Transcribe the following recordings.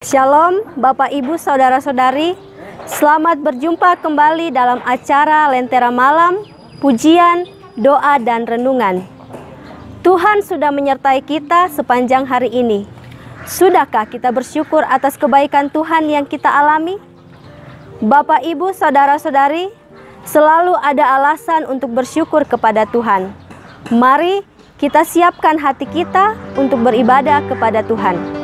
Shalom Bapak Ibu Saudara-saudari, selamat berjumpa kembali dalam acara Lentera Malam, pujian, doa dan renungan. Tuhan sudah menyertai kita sepanjang hari ini. Sudahkah kita bersyukur atas kebaikan Tuhan yang kita alami? Bapak Ibu Saudara-saudari, selalu ada alasan untuk bersyukur kepada Tuhan. Mari kita siapkan hati kita untuk beribadah kepada Tuhan.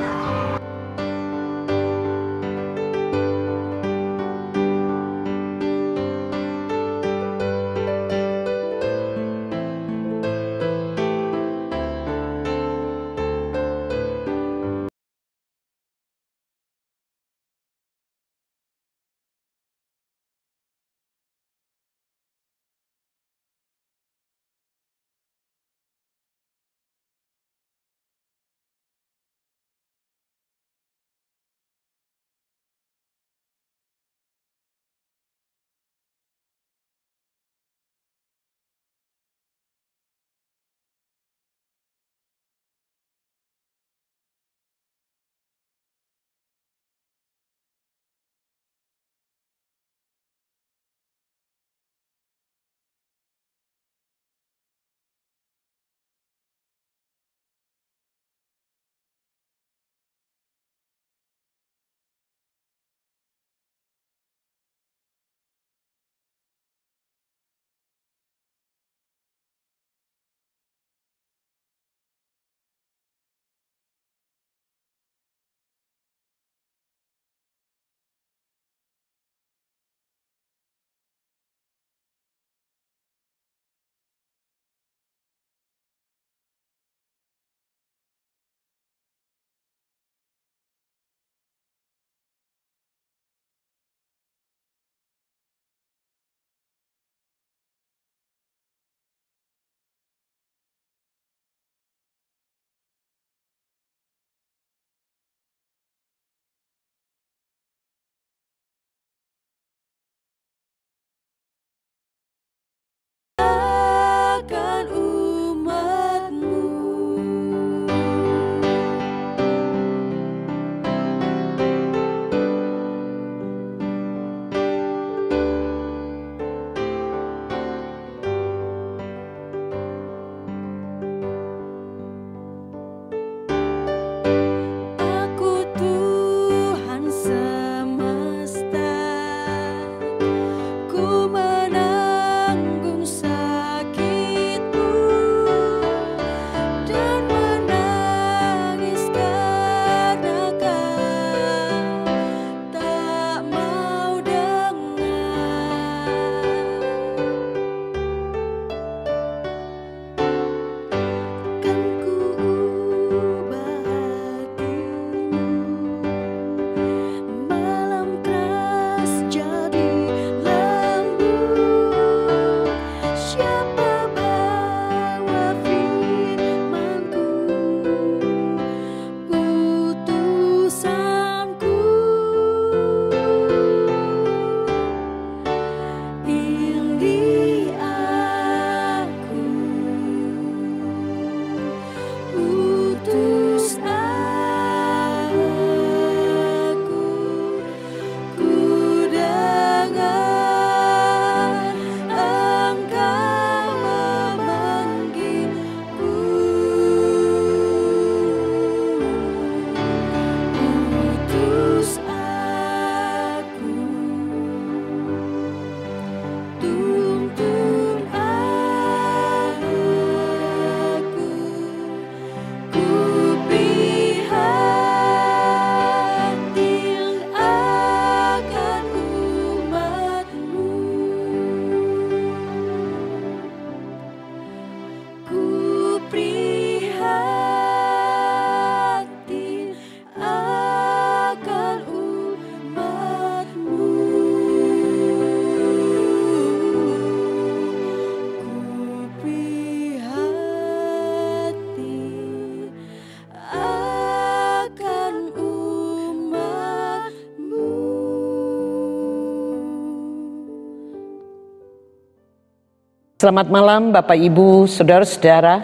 Selamat malam Bapak Ibu, Saudara-saudara.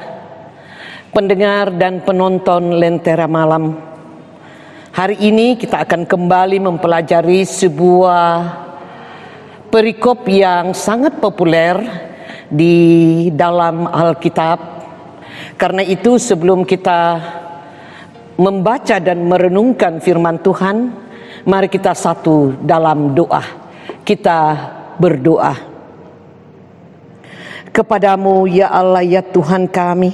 pendengar dan penonton Lentera Malam. Hari ini kita akan kembali mempelajari sebuah perikop yang sangat populer di dalam Alkitab. Karena itu sebelum kita membaca dan merenungkan firman Tuhan, mari kita satu dalam doa. Kita berdoa. Kepadamu ya Allah ya Tuhan kami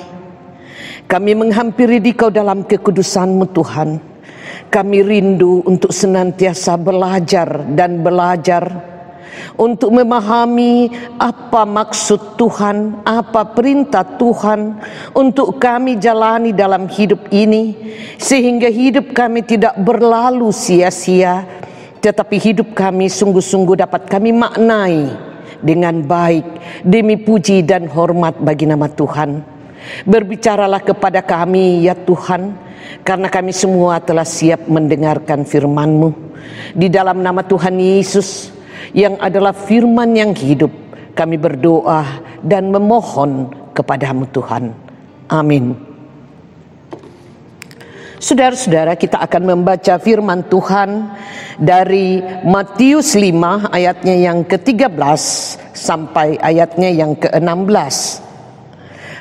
menghampiri Dikau dalam kekudusan-Mu Tuhan. Kami rindu untuk senantiasa belajar dan belajar, untuk memahami apa maksud Tuhan, apa perintah Tuhan untuk kami jalani dalam hidup ini, sehingga hidup kami tidak berlalu sia-sia, tetapi hidup kami sungguh-sungguh dapat kami maknai dengan baik demi puji dan hormat bagi nama Tuhan. Berbicaralah kepada kami ya Tuhan, karena kami semua telah siap mendengarkan firman-Mu. Di dalam nama Tuhan Yesus yang adalah firman yang hidup, kami berdoa dan memohon kepadamu Tuhan. Amin. Saudara-saudara, kita akan membaca firman Tuhan dari Matius 5 ayatnya yang ke-13 sampai ayatnya yang ke-16.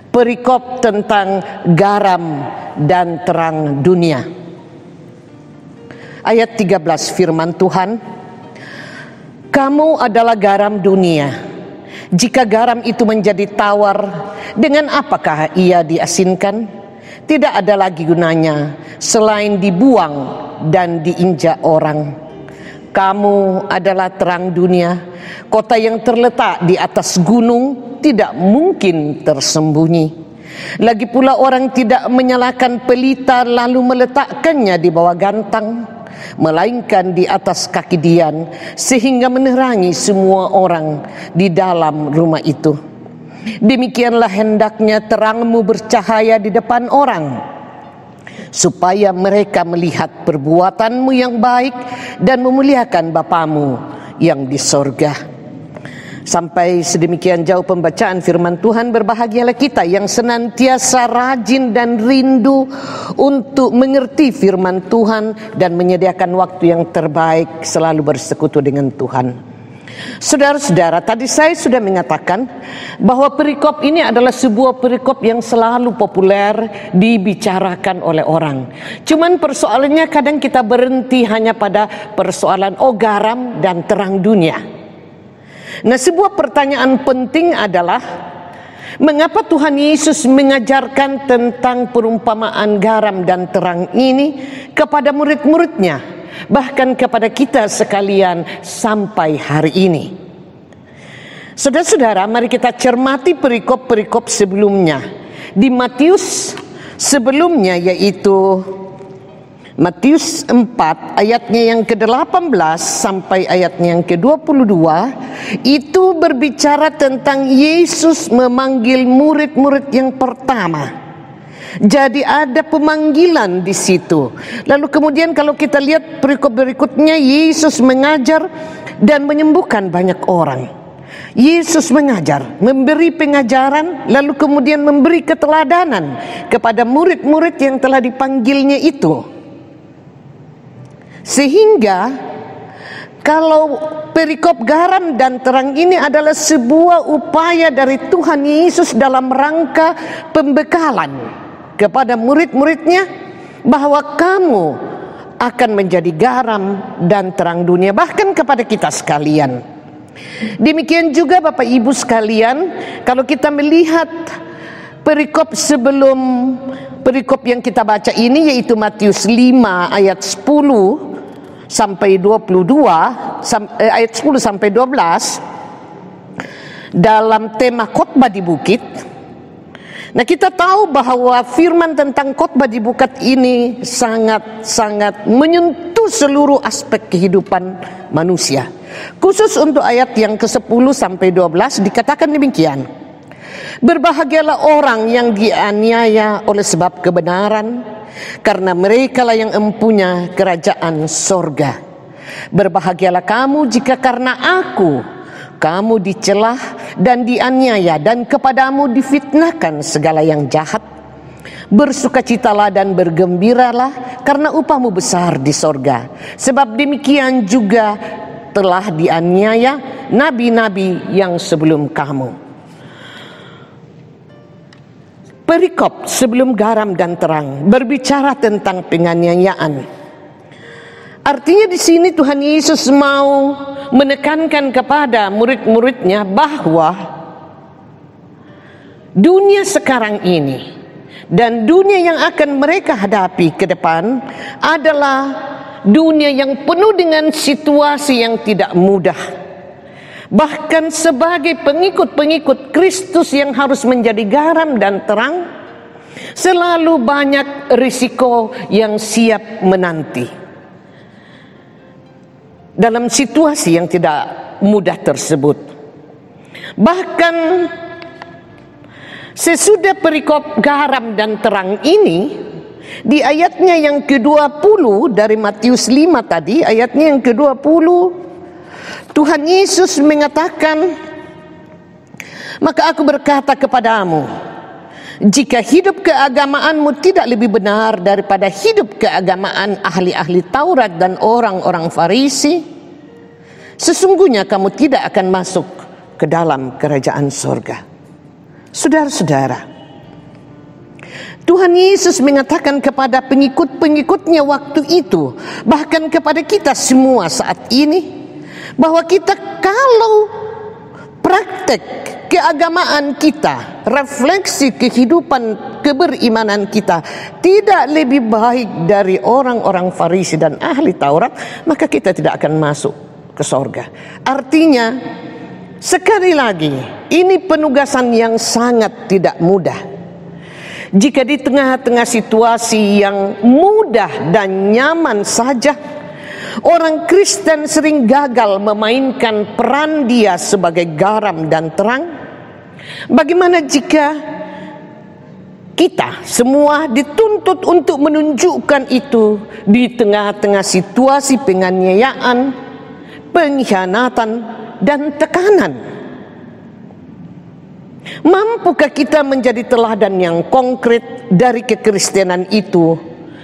Perikop tentang garam dan terang dunia. Ayat 13 firman Tuhan, kamu adalah garam dunia. Jika garam itu menjadi tawar, dengan apakah ia diasinkan? Tidak ada lagi gunanya selain dibuang dan diinjak orang. Kamu adalah terang dunia. Kota yang terletak di atas gunung tidak mungkin tersembunyi. Lagi pula orang tidak menyalakan pelita lalu meletakkannya di bawah gantang, melainkan di atas kaki dian, sehingga menerangi semua orang di dalam rumah itu. Demikianlah hendaknya terangmu bercahaya di depan orang, supaya mereka melihat perbuatanmu yang baik dan memuliakan Bapamu yang di sorga. Sampai sedemikian jauh pembacaan firman Tuhan. Berbahagialah kita yang senantiasa rajin dan rindu untuk mengerti firman Tuhan dan menyediakan waktu yang terbaik selalu bersekutu dengan Tuhan. Saudara-saudara, tadi saya sudah mengatakan bahwa perikop ini adalah sebuah perikop yang selalu populer dibicarakan oleh orang. Cuman persoalannya kadang kita berhenti hanya pada persoalan garam dan terang dunia. Nah, sebuah pertanyaan penting adalah mengapa Tuhan Yesus mengajarkan tentang perumpamaan garam dan terang ini kepada murid-muridnya, bahkan kepada kita sekalian sampai hari ini. Saudara-saudara, mari kita cermati perikop-perikop sebelumnya. Di Matius sebelumnya, yaitu Matius 4 ayatnya yang ke-18 sampai ayatnya yang ke-22, itu berbicara tentang Yesus memanggil murid-murid yang pertama. Jadi ada pemanggilan di situ. Lalu kemudian kalau kita lihat perikop berikutnya, Yesus mengajar dan menyembuhkan banyak orang. Yesus mengajar, memberi pengajaran, lalu kemudian memberi keteladanan kepada murid-murid yang telah dipanggilnya itu. Sehingga kalau perikop garam dan terang ini adalah sebuah upaya dari Tuhan Yesus dalam rangka pembekalan kepada murid-muridnya bahwa kamu akan menjadi garam dan terang dunia, bahkan kepada kita sekalian. Demikian juga Bapak Ibu sekalian, kalau kita melihat perikop sebelum perikop yang kita baca ini, yaitu Matius 5 ayat 10 sampai 22, ayat 10 sampai 12, dalam tema khotbah di bukit. Nah, kita tahu bahwa firman tentang khotbah di bukit ini sangat-sangat menyentuh seluruh aspek kehidupan manusia. Khusus untuk ayat yang ke-10 sampai 12 dikatakan demikian. Berbahagialah orang yang dianiaya oleh sebab kebenaran, karena merekalah yang empunya kerajaan sorga. Berbahagialah kamu jika karena aku kamu dicelah dan dianiaya dan kepadamu difitnahkan segala yang jahat. Bersukacitalah dan bergembiralah, karena upahmu besar di sorga. Sebab demikian juga telah dianiaya nabi-nabi yang sebelum kamu. Perikop sebelum garam dan terang berbicara tentang penganiayaan. Artinya di sini Tuhan Yesus mau menekankan kepada murid-muridnya bahwa dunia sekarang ini dan dunia yang akan mereka hadapi ke depan adalah dunia yang penuh dengan situasi yang tidak mudah. Bahkan sebagai pengikut-pengikut Kristus yang harus menjadi garam dan terang, selalu banyak risiko yang siap menanti. Dalam situasi yang tidak mudah tersebut, bahkan sesudah perikop garam dan terang ini, di ayatnya yang ke-20 dari Matius 5 tadi, ayatnya yang ke-20, Tuhan Yesus mengatakan, maka aku berkata kepadamu, jika hidup keagamaanmu tidak lebih benar daripada hidup keagamaan ahli-ahli Taurat dan orang-orang Farisi, sesungguhnya kamu tidak akan masuk ke dalam kerajaan sorga. Saudara-saudara, Tuhan Yesus mengatakan kepada pengikut-pengikutnya waktu itu, bahkan kepada kita semua saat ini, bahwa kita kalau praktek keagamaan kita, refleksi kehidupan keberimanan kita tidak lebih baik dari orang-orang Farisi dan ahli Taurat, maka kita tidak akan masuk ke sorga. Artinya, sekali lagi, ini penugasan yang sangat tidak mudah. Jika di tengah-tengah situasi yang mudah dan nyaman saja, orang Kristen sering gagal memainkan peran dia sebagai garam dan terang. Bagaimana jika kita semua dituntut untuk menunjukkan itu di tengah-tengah situasi penganiayaan, pengkhianatan, dan tekanan? Mampukah kita menjadi teladan yang konkret dari kekristenan itu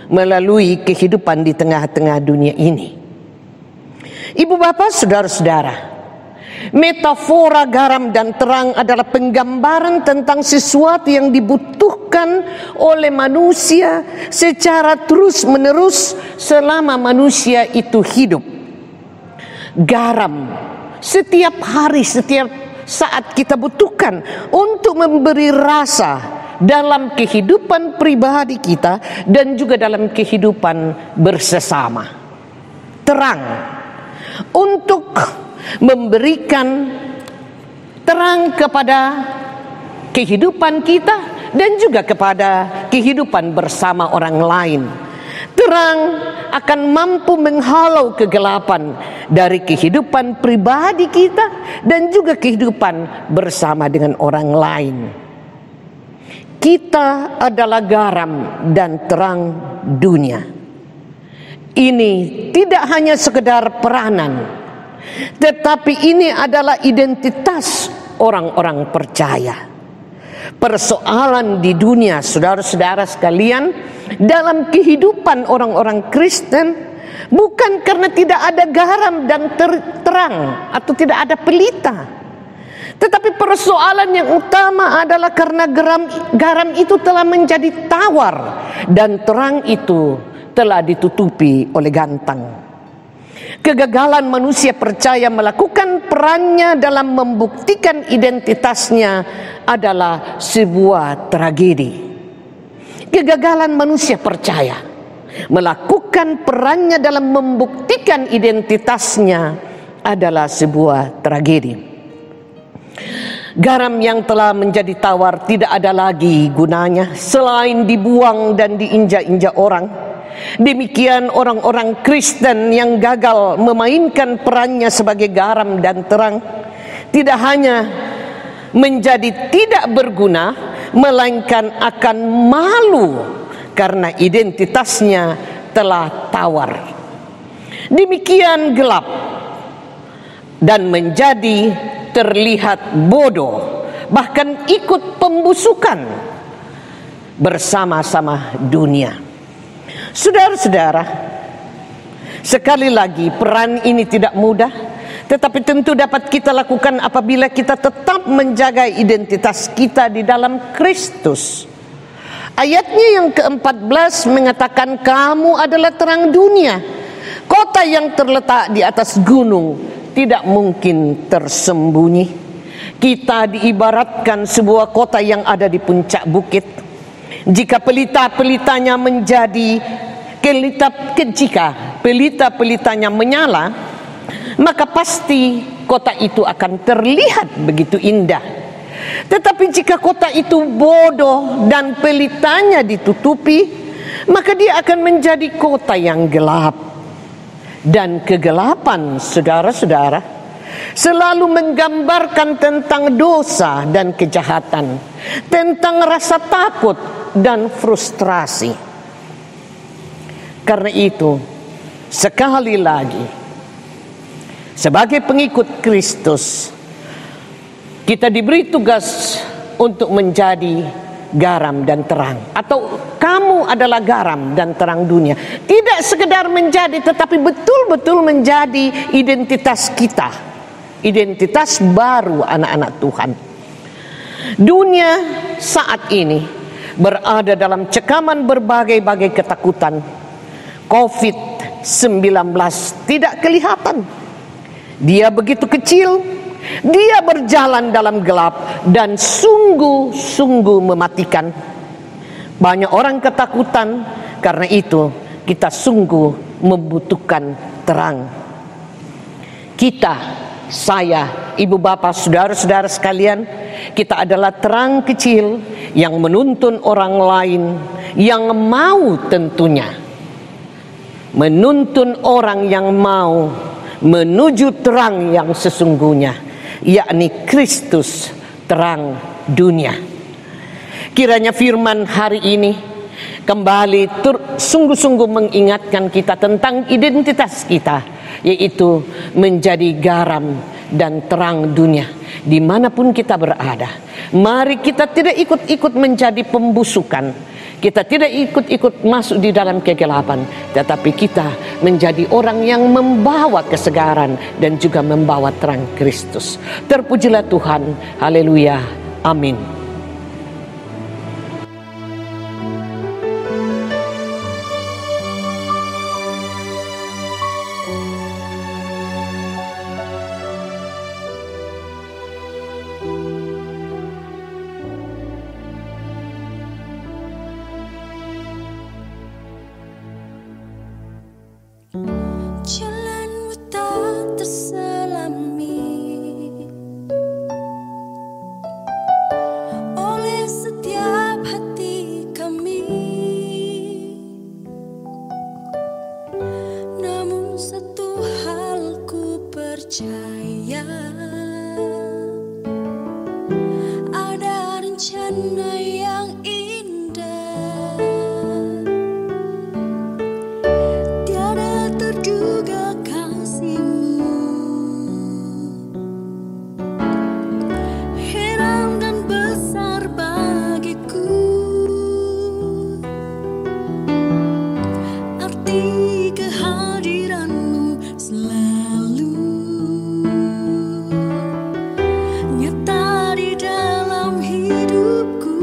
melalui kehidupan di tengah-tengah dunia ini? Ibu bapak, saudara-saudara, metafora garam dan terang adalah penggambaran tentang sesuatu yang dibutuhkan oleh manusia secara terus-menerus selama manusia itu hidup. Garam setiap hari, setiap saat kita butuhkan untuk memberi rasa dalam kehidupan pribadi kita dan juga dalam kehidupan bersesama. Terang untuk memberikan terang kepada kehidupan kita dan juga kepada kehidupan bersama orang lain. Terang akan mampu menghalau kegelapan dari kehidupan pribadi kita dan juga kehidupan bersama dengan orang lain. Kita adalah garam dan terang dunia. Ini tidak hanya sekedar peranan, tetapi ini adalah identitas orang-orang percaya. Persoalan di dunia, saudara-saudara sekalian, dalam kehidupan orang-orang Kristen, bukan karena tidak ada garam dan terang atau tidak ada pelita, tetapi persoalan yang utama adalah karena garam itu telah menjadi tawar dan terang itu telah ditutupi oleh gantang. Kegagalan manusia percaya melakukan perannya dalam membuktikan identitasnya adalah sebuah tragedi. Kegagalan manusia percaya melakukan perannya dalam membuktikan identitasnya adalah sebuah tragedi. Garam yang telah menjadi tawar tidak ada lagi gunanya selain dibuang dan diinjak-injak orang. Demikian orang-orang Kristen yang gagal memainkan perannya sebagai garam dan terang tidak hanya menjadi tidak berguna, melainkan akan malu karena identitasnya telah tawar. Demikian gelap dan menjadi terlihat bodoh, bahkan ikut pembusukan bersama-sama dunia. Saudara-saudara, sekali lagi peran ini tidak mudah, tetapi tentu dapat kita lakukan apabila kita tetap menjaga identitas kita di dalam Kristus. Ayatnya yang ke-14 mengatakan, kamu adalah terang dunia. Kota yang terletak di atas gunung tidak mungkin tersembunyi. Kita diibaratkan sebuah kota yang ada di puncak bukit. Jika pelita-pelitanya pelita-pelitanya menyala, maka pasti kota itu akan terlihat begitu indah. Tetapi jika kota itu bodoh dan pelitanya ditutupi, maka dia akan menjadi kota yang gelap. Dan kegelapan, saudara-saudara, selalu menggambarkan tentang dosa dan kejahatan, tentang rasa takut dan frustrasi. Karena itu, sekali lagi, sebagai pengikut Kristus, kita diberi tugas untuk menjadi garam dan terang. Atau kamu adalah garam dan terang dunia. Tidak sekedar menjadi, tetapi betul-betul menjadi identitas kita. Identitas baru anak-anak Tuhan. Dunia saat ini berada dalam cekaman berbagai-bagai ketakutan. COVID-19 tidak kelihatan. Dia begitu kecil. Dia berjalan dalam gelap dan sungguh-sungguh mematikan. Banyak orang ketakutan, karena itu kita sungguh membutuhkan terang. Kita, saya, ibu bapak, saudara-saudara sekalian, kita adalah terang kecil yang menuntun orang lain, yang mau tentunya menuntun orang yang mau menuju terang yang sesungguhnya, yakni Kristus terang dunia. Kiranya firman hari ini kembali sungguh-sungguh mengingatkan kita tentang identitas kita, yaitu menjadi garam dan terang dunia dimanapun kita berada. Mari kita tidak ikut-ikut menjadi pembusukan. Kita tidak ikut-ikut masuk di dalam kegelapan, tetapi kita menjadi orang yang membawa kesegaran dan juga membawa terang Kristus. Terpujilah Tuhan. Haleluya. Amin. Jalanmu tak terselami oleh setiap hati kami, namun satu hal ku percaya, ada rencana yang indah, tiada terduga kasih-Mu, heran dan besar bagiku, arti kehadiran-Mu selalu nyata di dalam hidupku.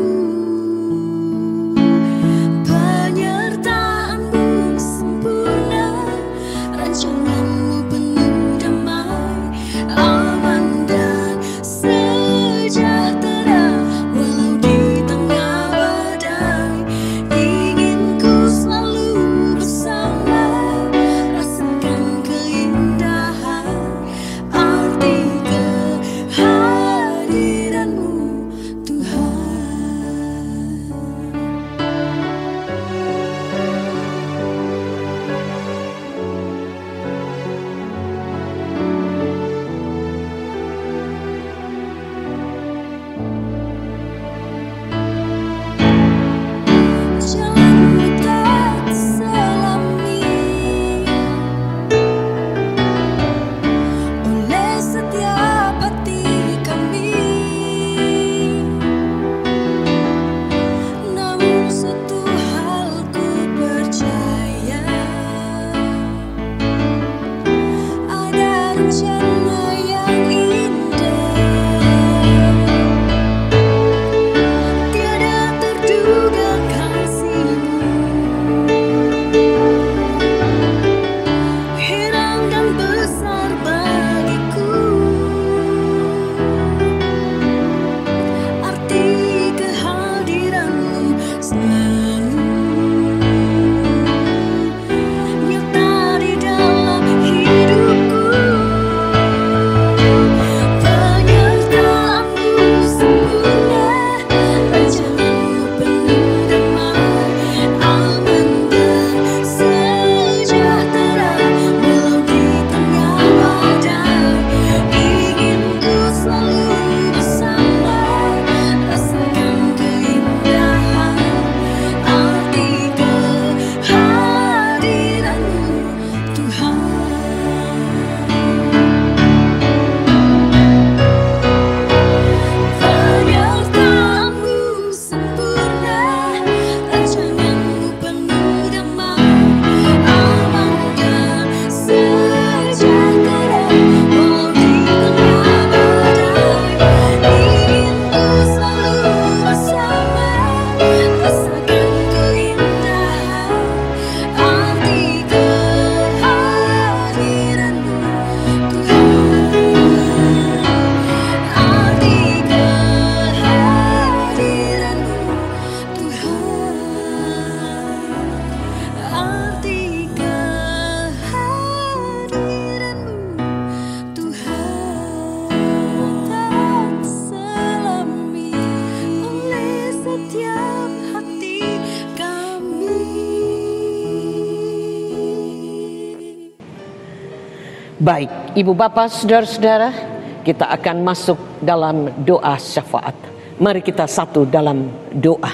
Baik, Ibu Bapak, Saudara-saudara, kita akan masuk dalam doa syafaat. Mari kita satu dalam doa.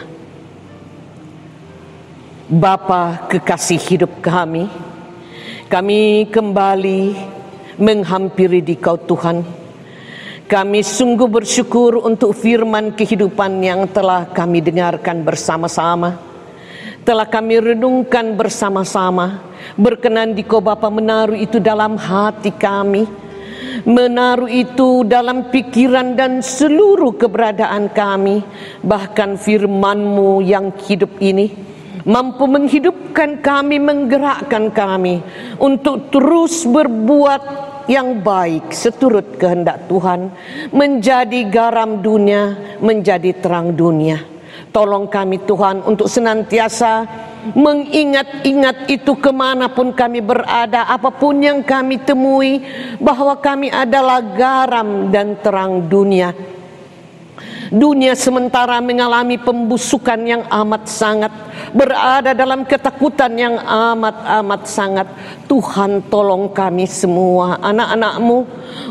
Bapa kekasih hidup kami kembali menghampiri Dikau Tuhan. Kami sungguh bersyukur untuk firman kehidupan yang telah kami dengarkan bersama-sama, telah kami renungkan bersama-sama. Berkenan Dikau Bapa menaruh itu dalam hati kami, menaruh itu dalam pikiran dan seluruh keberadaan kami. Bahkan firman-Mu yang hidup ini mampu menghidupkan kami, menggerakkan kami untuk terus berbuat yang baik seturut kehendak Tuhan, menjadi garam dunia, menjadi terang dunia. Tolong kami Tuhan untuk senantiasa mengingat-ingat itu kemanapun kami berada, apapun yang kami temui, bahwa kami adalah garam dan terang dunia. Dunia sementara mengalami pembusukan yang amat sangat, berada dalam ketakutan yang amat sangat. Tuhan tolong kami semua anak-anak-Mu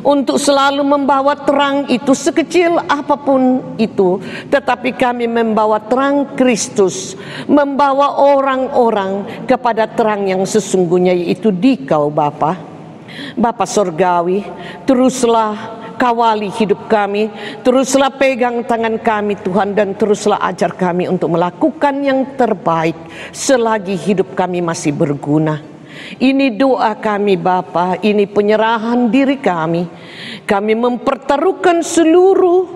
untuk selalu membawa terang itu, sekecil apapun itu, tetapi kami membawa terang Kristus, membawa orang-orang kepada terang yang sesungguhnya, yaitu Dikau Bapa. Bapa Sorgawi, teruslah kawali hidup kami, teruslah pegang tangan kami Tuhan, dan teruslah ajar kami untuk melakukan yang terbaik selagi hidup kami masih berguna. Ini doa kami Bapa, ini penyerahan diri kami. Kami mempertaruhkan seluruh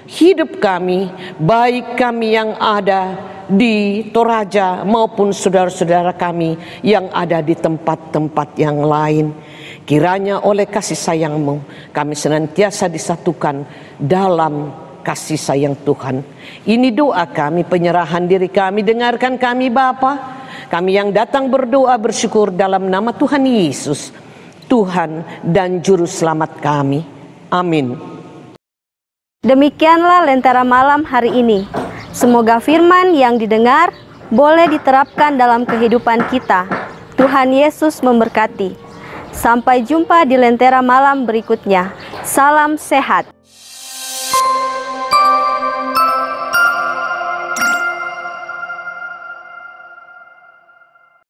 hidup kami, baik kami yang ada di Toraja maupun saudara-saudara kami yang ada di tempat-tempat yang lain. Kiranya oleh kasih sayang-Mu kami senantiasa disatukan dalam kasih sayang Tuhan. Ini doa kami, penyerahan diri kami. Dengarkan kami Bapa. Kami yang datang berdoa bersyukur dalam nama Tuhan Yesus, Tuhan dan Juru Selamat kami. Amin. Demikianlah Lentera Malam hari ini. Semoga firman yang didengar boleh diterapkan dalam kehidupan kita. Tuhan Yesus memberkati. Sampai jumpa di Lentera Malam berikutnya. Salam sehat.